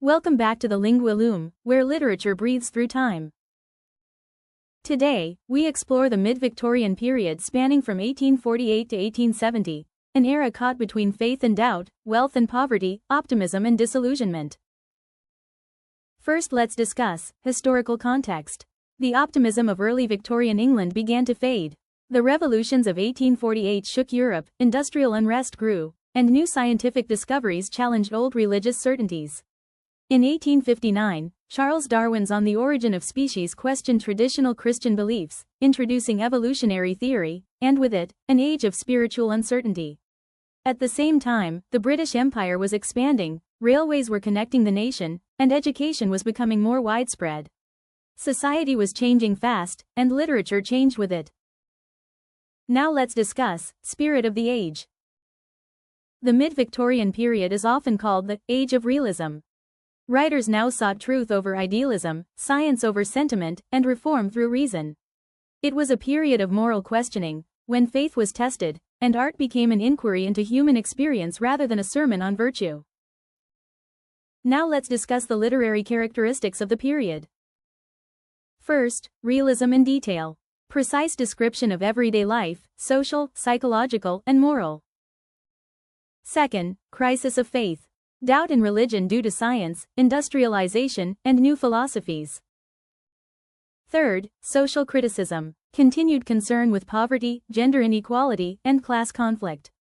Welcome back to the Lingua Loom, where literature breathes through time. Today, we explore the Mid Victorian period spanning from 1848 to 1870, an era caught between faith and doubt, wealth and poverty, optimism and disillusionment. First, let's discuss historical context. The optimism of early Victorian England began to fade. The revolutions of 1848 shook Europe, industrial unrest grew, and new scientific discoveries challenged old religious certainties. In 1859, Charles Darwin's On the Origin of Species questioned traditional Christian beliefs, introducing evolutionary theory, and with it, an age of spiritual uncertainty. At the same time, the British Empire was expanding, railways were connecting the nation, and education was becoming more widespread. Society was changing fast, and literature changed with it. Now let's discuss spirit of the age. The Mid-Victorian period is often called the Age of Realism. Writers now sought truth over idealism, science over sentiment, and reform through reason. It was a period of moral questioning, when faith was tested, and art became an inquiry into human experience rather than a sermon on virtue. Now let's discuss the literary characteristics of the period. First, realism in detail. Precise description of everyday life, social, psychological, and moral. Second, crisis of faith. Doubt in religion due to science, industrialization, and new philosophies. Third, social criticism. Continued concern with poverty, gender inequality, and class conflict.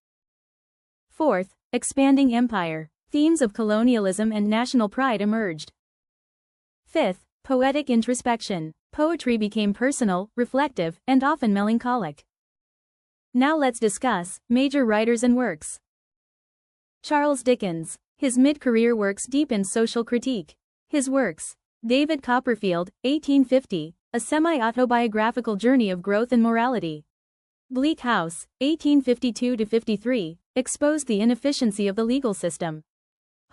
Fourth, expanding empire. Themes of colonialism and national pride emerged. Fifth, poetic introspection. Poetry became personal, reflective, and often melancholic. Now let's discuss major writers and works. Charles Dickens. His mid-career works deepened social critique. His works, David Copperfield, 1850, a semi-autobiographical journey of growth and morality. Bleak House, 1852-53, exposed the inefficiency of the legal system.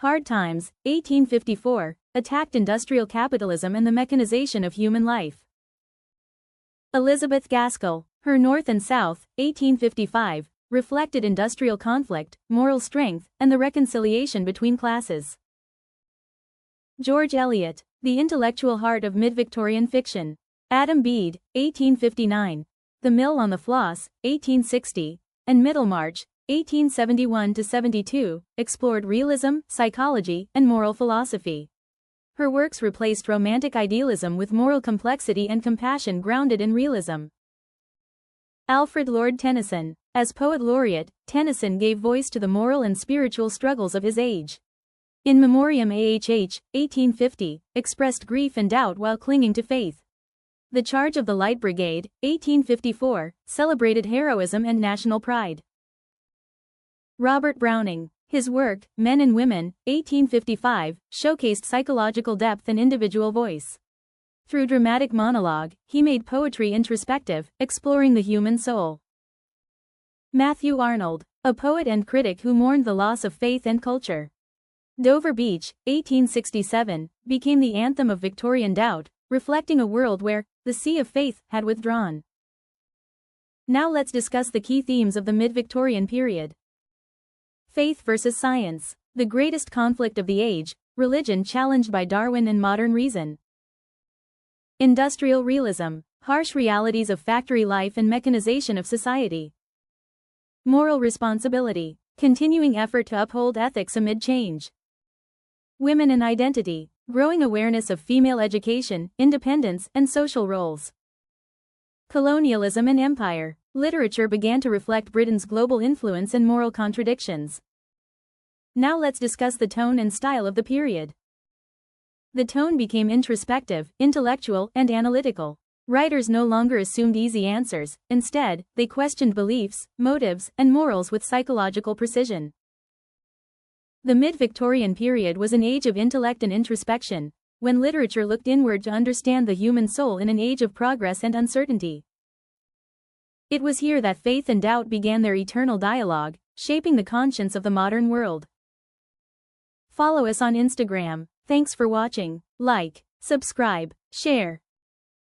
Hard Times, 1854, attacked industrial capitalism and the mechanization of human life. Elizabeth Gaskell, Her North and South, 1855, reflected industrial conflict, moral strength, and the reconciliation between classes. George Eliot, The Intellectual Heart of Mid-Victorian Fiction. Adam Bede, 1859, The Mill on the Floss, 1860, and Middlemarch, 1871-72, explored realism, psychology, and moral philosophy. Her works replaced romantic idealism with moral complexity and compassion grounded in realism. Alfred Lord Tennyson. As poet laureate, Tennyson gave voice to the moral and spiritual struggles of his age. In Memoriam AHH, 1850, expressed grief and doubt while clinging to faith. The Charge of the Light Brigade, 1854, celebrated heroism and national pride. Robert Browning. His work, Men and Women, 1855, showcased psychological depth and individual voice. Through dramatic monologue, he made poetry introspective, exploring the human soul. Matthew Arnold, a poet and critic who mourned the loss of faith and culture. Dover Beach, 1867, became the anthem of Victorian doubt, reflecting a world where the sea of faith had withdrawn. Now let's discuss the key themes of the Mid-Victorian period. Faith versus science, the greatest conflict of the age, religion challenged by Darwin and modern reason. Industrial realism, harsh realities of factory life and mechanization of society. Moral responsibility, continuing effort to uphold ethics amid change. Women and identity, growing awareness of female education, independence, and social roles. Colonialism and empire, literature began to reflect Britain's global influence and moral contradictions. Now let's discuss the tone and style of the period. The tone became introspective, intellectual, and analytical. Writers no longer assumed easy answers, instead, they questioned beliefs, motives, and morals with psychological precision. The Mid-Victorian period was an age of intellect and introspection, when literature looked inward to understand the human soul in an age of progress and uncertainty. It was here that faith and doubt began their eternal dialogue, shaping the conscience of the modern world. Follow us on Instagram. Thanks for watching. Like, subscribe, share,